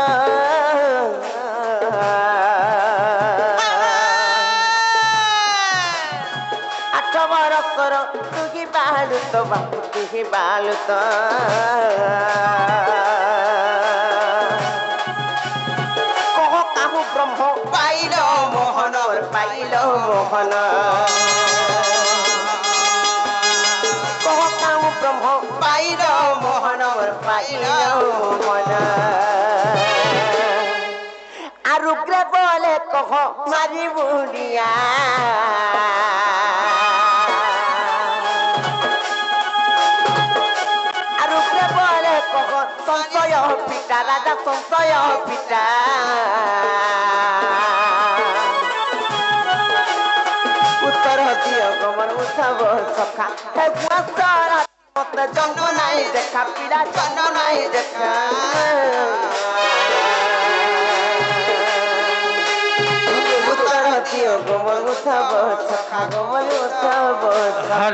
আঠ বরসর তুই বালু তো বাবু তুই বালু তো কহ কাহু ব্রহ্ম পাইল মোহন পাইল মোহন কহ কাহু ব্রহ্ম পাইল মোহন পাইল মোহন আর উগ্রে বলে কহ মারি বুড়িয়া আর উগ্রে বলে কহ সংশয় পিতা রাজা সংশয় পিতা উত্তর দিও গমন উৎসব সখা হে পুস্তর মত জন্ম নাই দেখা পিড়া জন্ম নাই দেখা উত্তর দিও গমন উৎসব সখা গমন উৎসব সখা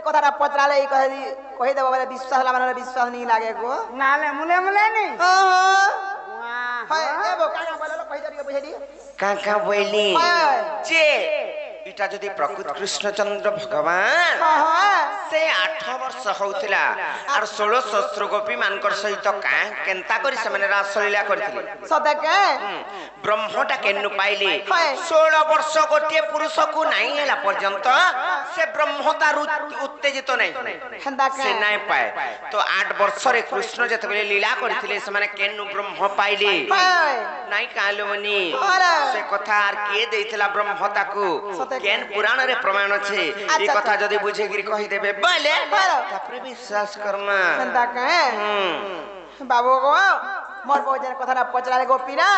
কথাটা পচরালে এই কথা কই দেব বলে বিশ্বাস হলা মানে বিশ্বাস নি লাগে গো নালে মুলে মুলে নি হয় এবো কাকা বললো কই দিও বুঝে দি কাকা বইলি যে এটা যদি প্রকৃত কৃষ্ণচন্দ্র ভগবান সে 8 বর্ষ হউতিলা আর 16 সহস্র গোপী মানকর সহিত কা কেনতা করি সেমানে রাসলীলা করতিলে সদাকে ব্রহ্মটা কেনু পাইলি 16 বর্ষ গোটিয়ে পুরুষকু নাই হেলা পর্যন্ত সে ব্রহ্মতার উত্তেজিত নাই সে নাই পায় তো 8 বর্ষরে কৃষ্ণ যেতবেলে লীলা করতিলে সেমানে কেনু ব্রহ্ম পাইলি নাই কালমনি সে কথা আর কে দেইতলা ব্রহ্মতাকু কেন পুরাণ রে প্রমাণ আছে এই কথা যদি বুঝে গিরি কহি দেবে বলে তারপরে বিশ্বাস করমা সদাকে বাবু গো মোর বউজের কথাটা পচরালে গোপীনা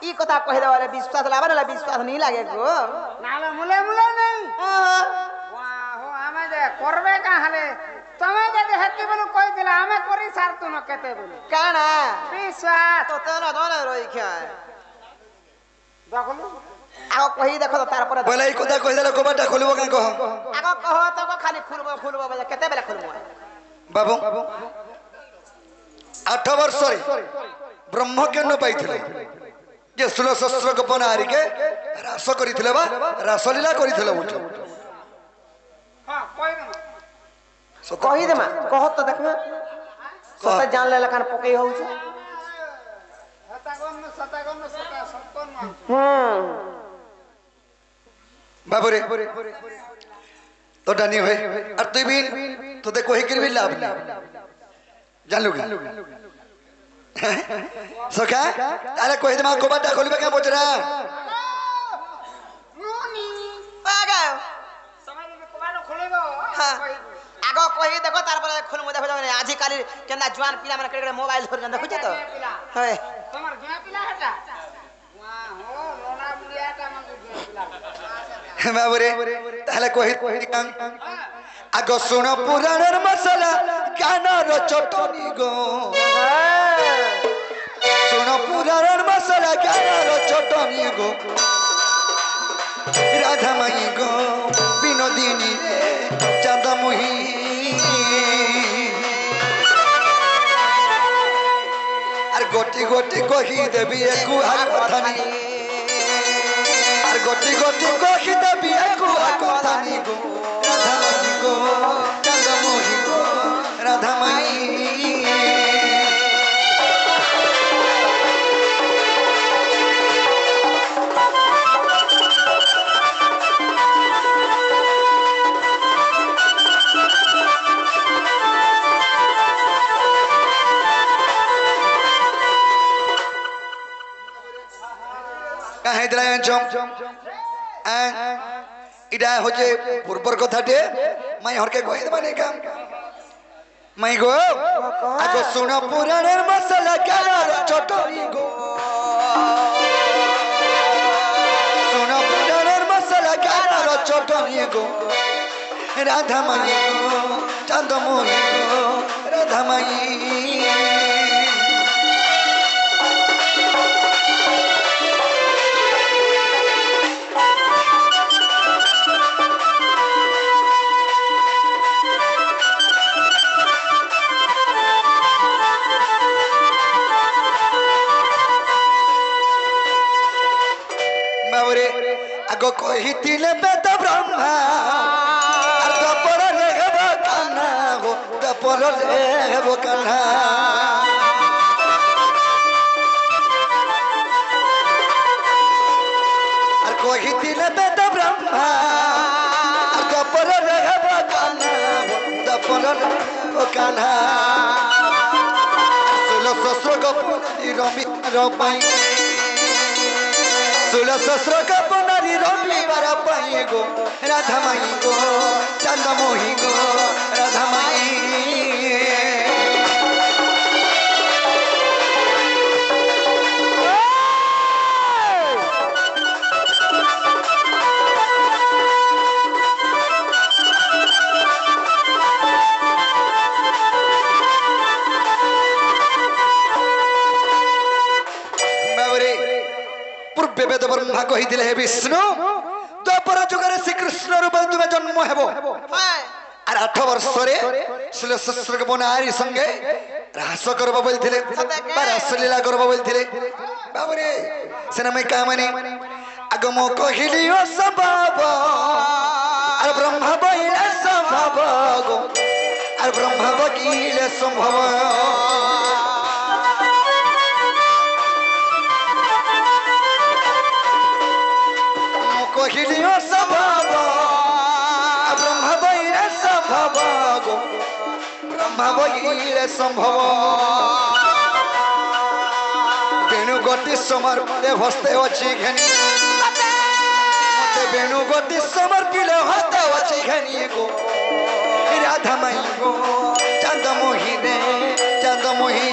ই কথা কই দেব বলে বিশ্বাস লাবা না বিশ্বাস নি লাগে গো নালে মুলে মুলে নেই ওয়াও আমি যে করবে কাহালে তুমি যদি হেতি বলে কই দিলা আমি করি সার তুমি কেতে বলে কানা বিশ্বাস তো তো না দনে রই খায় দেখলু আগো কই দেখো তারপরে বলে এই কথা কই দিলে কবাটা খুলবো কেন কহ আগো কহ তো খালি খুলবো বলে কেতে বেলা খুলবো বাবু 8 বর্ষরে ব্রহ্ম কেন পাইଥିଲେ যে 16 সহস্র গোপন হারিকে রাস করিଥିଲେ বা রাসলীলা করিଥିଲେ বুঝ হ্যাঁ কই না কহি দেমা কহ তো দেখবা সতা জানলে লখান পকেই হউছে সতাগন সত্তর বাবুরে তো ডানি ভাই আর তুই বিন তোতে কহি করবি লাভ নেই জানলু কি সখা তাহলে কহি দেমা কবাটা খুলবে কেন বচরা আগো সমাজ কোবানো খুলিব আগো কই দেখো তারপরে খুলমু দেখো আজি কালি কেনা জওয়ান পিলা মানে কেড়ে মোবাইল ধরে দেখুছ তো হয় তোমার জয়া পিলা হেটা ওয়া হো লোনা বুড়িয়াটা মানে জয়া পিলা বাবুরে তাহলে কহি আগ শুন পুরাণের মশলা জ্ঞানর চটনি গো শুন পুরাণের মশলা জ্ঞানর চটনি গো রাধা মাই গো বিনোদিনী চাঁদমুহি আর গোটি গোটি কহি দেবি একু হার কথানি আর गोटी गोटी कहिदा बिया को कथानी गो राधा माई गो चंद मोही गो राधा माई कहे दिलाय जम इडा होजे पूर्वर कथाटे माई हरके कहि माने काम माई गो आगो सुन पुराणेर मसला कानार चटनी गो सुन पुराणेर मसला कानार चटनी गो राधा माई गो चांद मोही गो राधा माई आगो कहिथिले वेद ब्रह्मा आर दपर लेहब कान्हा गो दपर लेहब कान्हा आर कहिथिले वेद ब्रह्मा आर दपर लेहब कान्हा गो दपर लेहब कान्हा सुलो ससुर गपुनी रमी रबाई सुलो ससुर गपुनी रविवार पाई गो राधा माई गो चंद मोही गो राधा माई पूर्व वेद ब्रह्मा कही हे विष्णु द्वापर जुगरे श्रीकृष्ण रूप तुम जन्म हेब और 8 वर्ष शिलेश्वर बनारी संगे रास करब बोलथिले रासलीला करब बोलथिले बाबरे सेना में का माने आगम कहिली ओ संभव और ब्रह्मा बइले संभव गो और ब्रह्मा बइले संभव कहिलियो संभव ब्रह्म बइले संभव गो ब्रह्म बइले संभव बेणु गति समर्पे हस्ते अछि घनी मते बेणु गति समर्पिले हस्ते अछि घनी गो राधा माई गो चंद मोही रे चंद मोही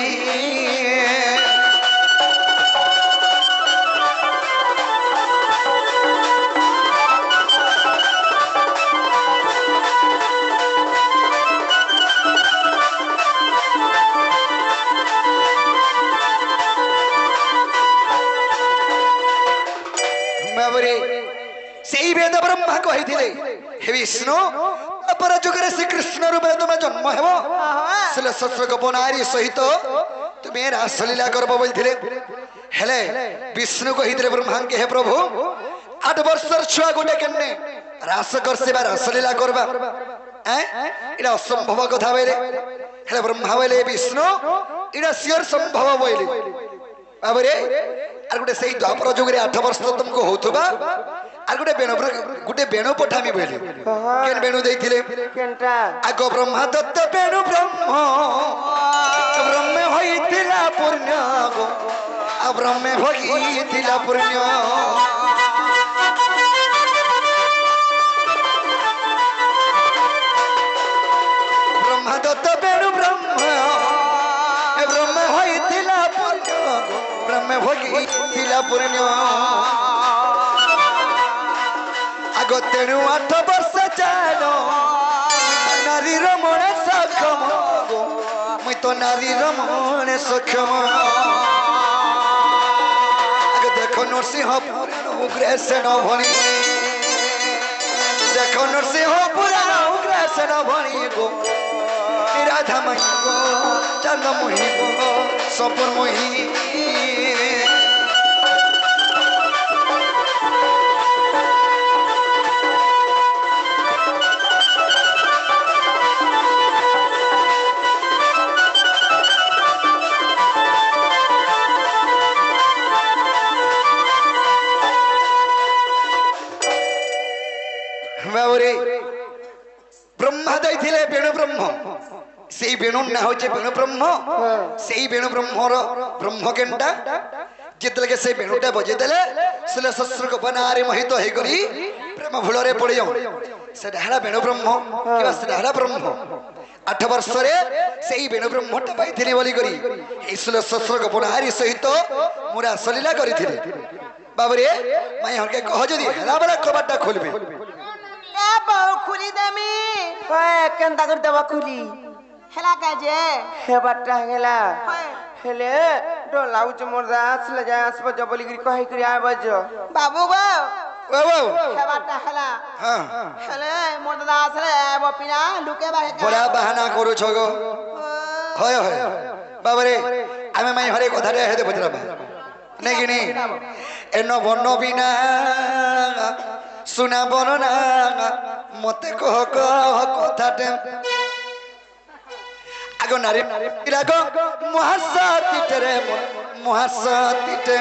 वेद ब्रह्मा कही हे विष्णु अपर जुगरे श्रीकृष्ण रूप तुम जन्म हेब शिलेश्वर बनारी सहित तुम्हें रासलीला करब बोलथिले हेले विष्णु कही ब्रह्मा के हे प्रभु 8 वर्षर छुआ गोटे केने रास करसेबा रासलीला करबा इडा असंभव कथा बोले हेले ब्रह्मा बोले विष्णु इडा सियर संभव बोले बाबरे आर गोटे सही द्वापर जुगरे 8 वर्ष तुमको होथबा आर गोटे बेणु पठामी बोले केन बेणु देथिले केनटा आगो ब्रह्मा दत्त बेणु ब्रह्म ब्रह्मे होइतिला पुण्य गो आ ब्रह्मे होइतिला पुण्य ब्रह्मा दत्त बेणु ब्रह्म ब्रह्मे होइतिला पुण्य गो ब्रह्मे होइतिला पुण्य आगो तेणु 8 वर्ष जानो नारी रमणे सक्षम गो मुई तो नारी रमणे सक्षम आगो देखो नरसिंह पुराण उग्रसेन भणी देखो नरसिंह पुराण उग्रसेन भणी गो राधा माई गो चंद मोही गो सपुर मोही ବେଣୁ ନା ହଉଛି ବେଣୁ ବ୍ରହ୍ମ ସେଇ ବେଣୁ ବ୍ରହ୍ମର ବ୍ରହ୍ମ କେଣ୍ଟା ଯେତେବେଳେ ସେ ବେଣୁଟା ବଜେଇ ଦେଲେ ସିଲେ ଶସ୍ତ୍ର ଗୋପନାରେ ମୋହିତ ହେଇକରି ପ୍ରେମ ଭୂଳରେ ପଡ଼ିଯାଉ ସେଟା ହେଲା ବେଣୁ ବ୍ରହ୍ମ କିମ୍ବା ସେଟା ହେଲା ବ୍ରହ୍ମ 8 ବର୍ଷରେ ସେଇ ବେଣୁ ବ୍ରହ୍ମଟା ପାଇଥିଲି ବୋଲି କରି এই ସିଲେ ଶସ୍ତ୍ର ଗୋପନାରୀ ସହିତ ମୁରା ସଲିଲା କରିଥିଲେ ବାବୁରେ ମାଇ ହରକେ କହ ଯଦି ହେଲା ବଲା କବାଟଟା ଖୋଲବେ ए बहु खुली देमी କେନ୍ତା କରି ଦେବା ଖୁଲି हेला काजे ହେବାରଟା ହେଲା ହେଲେ ଡର ଲାଗୁଛି ମୋର ଆସିଲେ ଯାଏ ଆସିବ ଯ ବୋଲିକିରି କହିକିରି ଆଇବ ଯ बाबू गो ଓ ଓ हेबाटा हेला ହଁ हेले मोर दादा आसले एबो पिना लुके बाहे ବड़ा ବାହାନା କରୁଛ ଗो হয় হয় বাবারে আমি মাই হরে কথাটা হেতে বুঝলাম নাকি নি এন বর্ণ বিনা শুনা বর্ণনা মতে কহ কহ কথাটা আগো নারী রাগ মহাসাতিতে রে মহাসাতিতে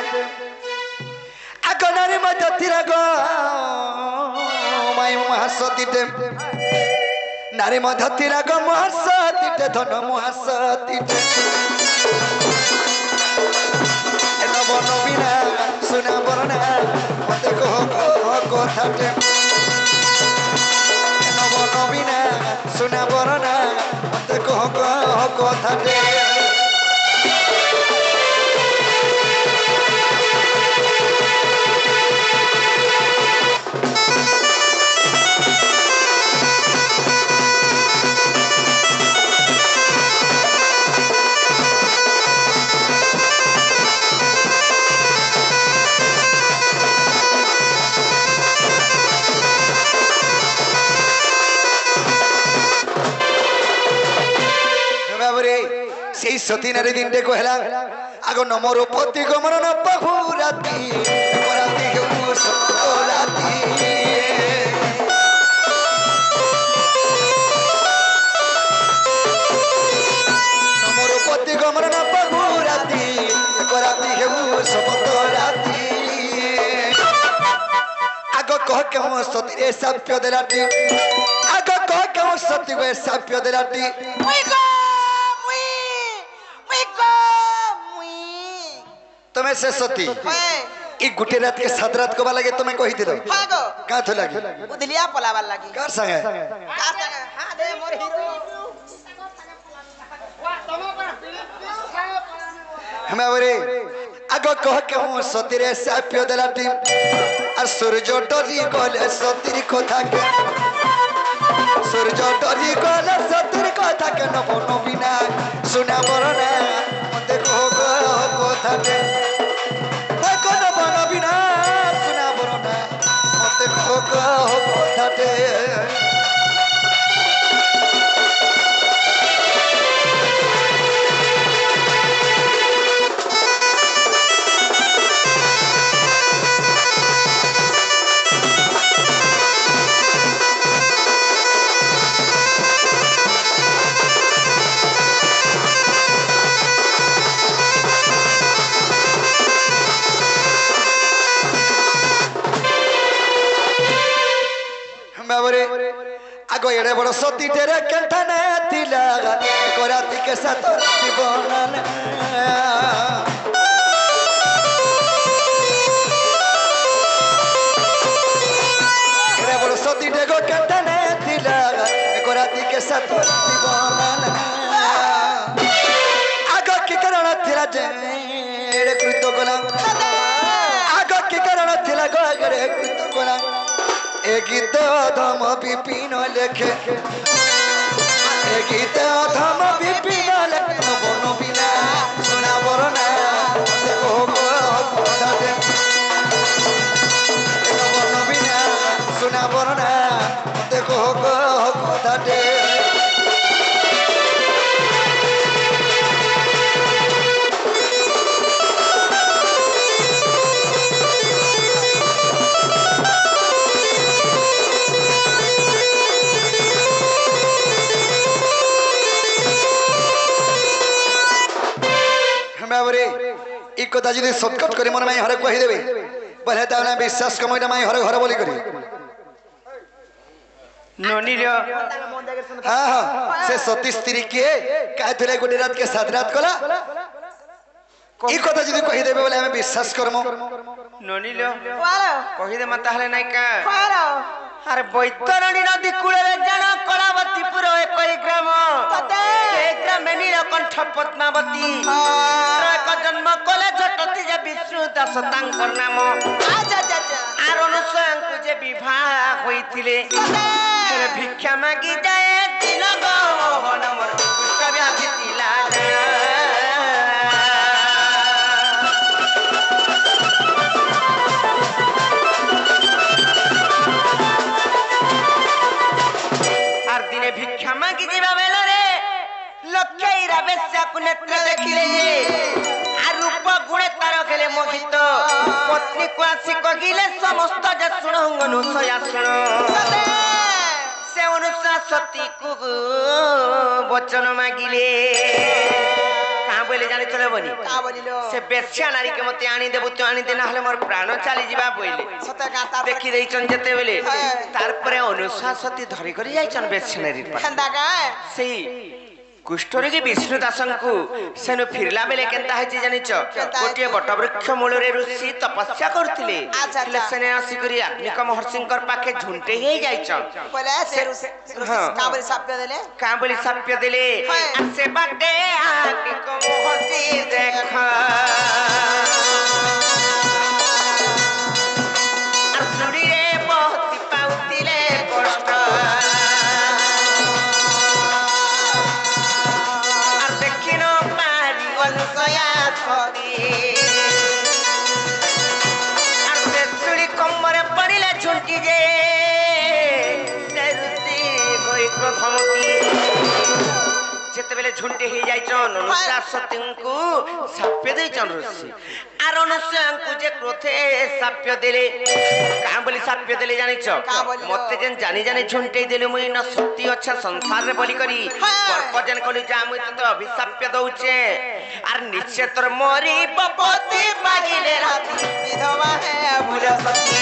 আগো নারী মধ্যে তিরাগ মাই মহাসাতিতে নারী মধ্যে তিরাগ মহাসাতিতে ধন মহাসাতিতে এন বর্ণ বিনা শুনা বর্ণনা মতে কহ কহ কথাটা এন বর্ণ বিনা শুনা বর্ণনা মতে কহ কহ কথাটা সেই সতী নারী দিনটে কহলা আগ নমর পতি গমন ন বহু রাতি রাতি রাতি নমর পতি গমন ন বহু রাতি রাতি হেউ সমত রাতি আগ কহ কেউ সতী রে সাপ্য দেলাটি আগ কহ কেউ সতী রে সাপ্য দেলাটি तुम्हें से सती ई गुटे रात के सात रात को लगे तुम्हें कही दिलो हां गो का तो लगी उदलिया पलावार लागी कार संगे हां दे मोर हीरो हमें बरे आगो कह के हूं सती रे साप्य देलाटी आ सूरज डरी गले सती कथा के सूरज डरी गले सती कथा के न बनो बिना सुना बरना मते कह कथा के कोन बनो बिना सुना बरना मते कह कथा के आगो एड़े बड़ सती तेरे कंठने तिला कोराती के साथ जीवन एड़े बड़ सती तेरे कंठने तिला कोराती के साथ जीवन आगो की करण थिला जेड़े कृत गला आगो की करण थिला गरे कृत गला ए गीत धम विपिन लेखे ए गीत धम विपिन लेखे बन बिना सुना बरना बन बिना सुना बरना मते कह कथाटे ई कथा जदि शॉर्टकट करे मन माई हरे कहि देबे बले ताने विश्वास कमैना माई हरे घर बोली करी ନନୀର ତାଙ୍କ ମନ ଜାଗରେ ଶୁଣ हाँ हाँ से सती स्त्री किए काय थले गोटे रात के साथ रात कला ई कथा जदी कहि देबे बोले हमें विश्वास करमो ନନୀର କୁଆଳ କହିଦେ ମା ତାହେଲେ ନାଇଁ କା କୁଆଳ ଆରେ ବୈତରଣୀ ନଦୀ କୂଳରେ ଜାଣ କଳାବତୀପୁର ଏପରି ଗ୍ରାମ ତତେ ସେ ଗ୍ରାମେ ନୀଳକଣ୍ଠ ପଦ୍ମାବତୀ ଏକ ଜନ୍ମ କଲେ ଝଟତି ଯେ ବିଷ୍ଣୁ ଦାସ ତାଙ୍କର ନାମ ଆଚ୍ଛା ଆଚ୍ଛା ଆଚ୍ଛା আর অনুসয়ଙ୍କୁ যে বিবাহ হইଥିଲେ ফের ভিক্ষা মাগি যায় দিন গহন মোর কুষ্ঠ ব্যাধি ଥିଲା আর দিনে ভিক্ষা মাগি ଯିବା ବେଳରେ লক্ষ্যেরা বেশ্যাକୁ নেত্র দেখিলে যে আর রূপ গুণে তার খেলে মোহিত পত্নীକୁ আসি কহিলে সমস্ত যে শুণ অনুসয়া শুণ সে অনুসয়া সতীକୁ বচন মাগিলে কাঁ বলে জানি চলবনি কা বলিল সে বেশ্যা নারীকে মতে আনি দেবু তো আনি দে না হলে মোর প্রাণ চালি যা বইলে সত গাতা দেখি দেইছন যেতেবেলে তারপরে অনুসয়া সতী ধরি করে যাইছন বেশ্যা নারীর পাশে খান্দা গায় সেই কুষ্ঠରୋଗୀ ବିଷ୍ଣୁ ଦାସଙ୍କୁ ସେନୁ ଫିରିଲା ବେଲେ କେନ୍ତା ହେଇଛି ଜାଣିଛ ଗୋଟିଏ ବଟବୃକ୍ଷ ମୂଳରେ ଋଷି ତପସ୍ୟା କରୁଥିଲେ ହେଲେ ସେନେ ଆସିକରି ଆଗ୍ନିକ ମହର୍ଷିଙ୍କର ପାଖେ ଝୁଣ୍ଟେଇ ହେଇ ଯାଇଛନ୍ ବୋଲେ ସେ କା ବଲି ସାପ୍ୟ ଦେଲେ କାଁ ବୋଲି ସାପ୍ୟ ଦେଲେ আর ସେ ବାଟେ ଆଗ୍ନିକ ମହର୍ଷି ଦେଖ আর ଚୁଡ଼ିରେ ବହତି ପାଉଥିଲେ କଷ୍ଟ অনুসয়া সতী আর বেশুড়ি কম্বরে পড়িলে ঝুঁটি যে ঋষি গই প্রথমতি যেতেবেলে ঝুঁটি হয়ে যাইছন অনুসয়া সতীଙ୍କୁ সাপ্য ଦେଇଛন ঋষি আর অনুসয়াଙ୍କୁ যে ক্রোধে সাপ্য দেলে কাঁ বলি সাপ্য দেলে জানিছ মতে যেন জানি জানি ঝুঁটেই দেলে মুই ন সত্যি অছে সংসারে বলি করি পর্বজন কলি যা মুই তো অভিশাপ্য দউছে আর নিশ্চয় তোর মরি পপতি মাগিলে রাতি বিধবা হে ভুল সতী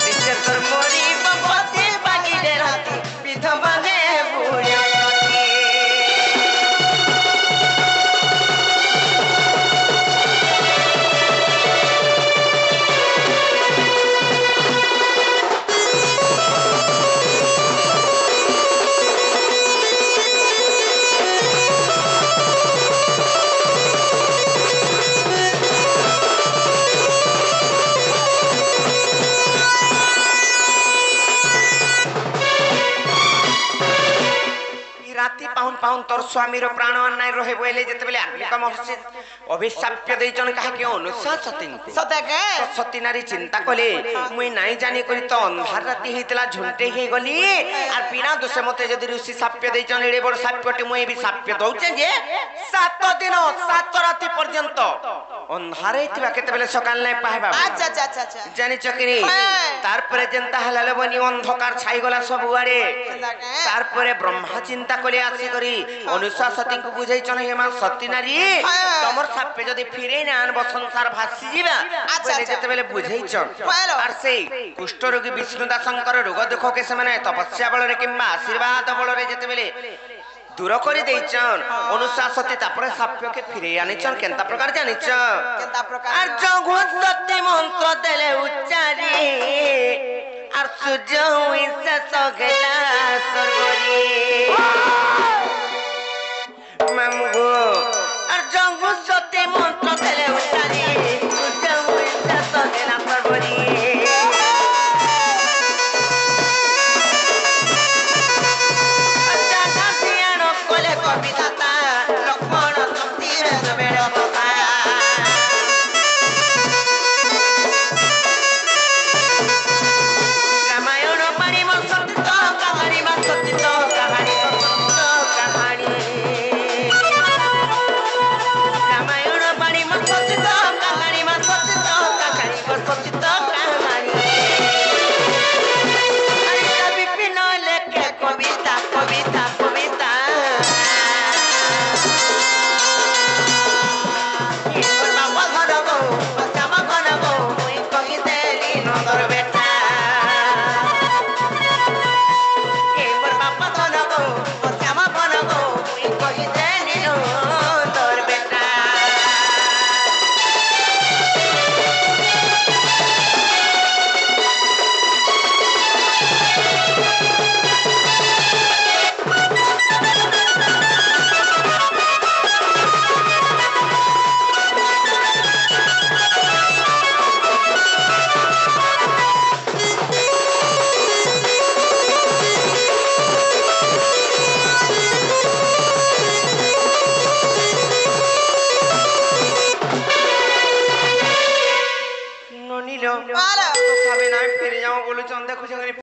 নিশ্চয় তোর মরি পপতি মাগিলে রাতি বিধবা হে ভুল সতী পাউন তোর স্বামীর প্রাণ অন্যায় রহে বইলে যেতেবেলে আগ্নিক মহর্ষি অভিশাপ্য দেইছন কাহাকে অনুসয়া সতীଙ୍କୁ সতে কে সতী নারী চিন্তা কলে মুই নাই জানি করি তো অন্ধার রাতি হইতলা ঝুঁটে হই গলি আর বিনা দোষে মতে যদি ঋষি সাপ্য দেইছন এড়ে বড় সাপ্যটি মুই বি সাপ্য দউছে যে 7 দিন 7 রাতি পর্যন্ত অন্ধারে থিবা কেতেবেলে সকাল নাই পাইবা আচ্ছা আচ্ছা আচ্ছা আচ্ছা জানিছ কিনি তারপরে যেনতা হলালে বনি অন্ধকার ছাই গলা সবুয়ারে তারপরে ব্রহ্মা চিন্তা কলে আসি করি অনুসয়া সতীଙ୍କୁ বুঝাইছন হে মা সতী নারী তোমার সাপ্য যদি ফিরে না আনব সংসার ভাসি যাবা বলে যেতেবেলে বুঝাইছন আর সেই কুষ্ঠরোগী বিষ্ণু দাসଙ୍କର ରୋଗ ଦୁଃଖକେ ସେମାନେ ତପସ୍ୟା ବଳରେ କିମ୍ବା ଆଶୀର୍ବାଦ ବଳରେ ଯେତେବେଲେ দূর করে দেইছন অনুসয়া সতী তারপরে সাপ্যকে ফিরে আনিছন কেনতা প্রকার জানিছ কেনতা প্রকার আর জগৎ সতী মন্ত্র দেলে উচ্চারি আর সূর্য হইছে সগলা সর্বরি মামগো আর জগৎ সতী মন্ত্র দেলে উচ্চারি সূর্য হইছে সগলা সর্বরি কবিতা লক্ষ্মণ শক্তির বেড়ে কথা রামায়ণ পারিম সত্য কাহানি মা সত্য কাহানি সত্য কাহানি কহিল তো খাবে না আমি ফিরে যাবো বলুছন দেখুছ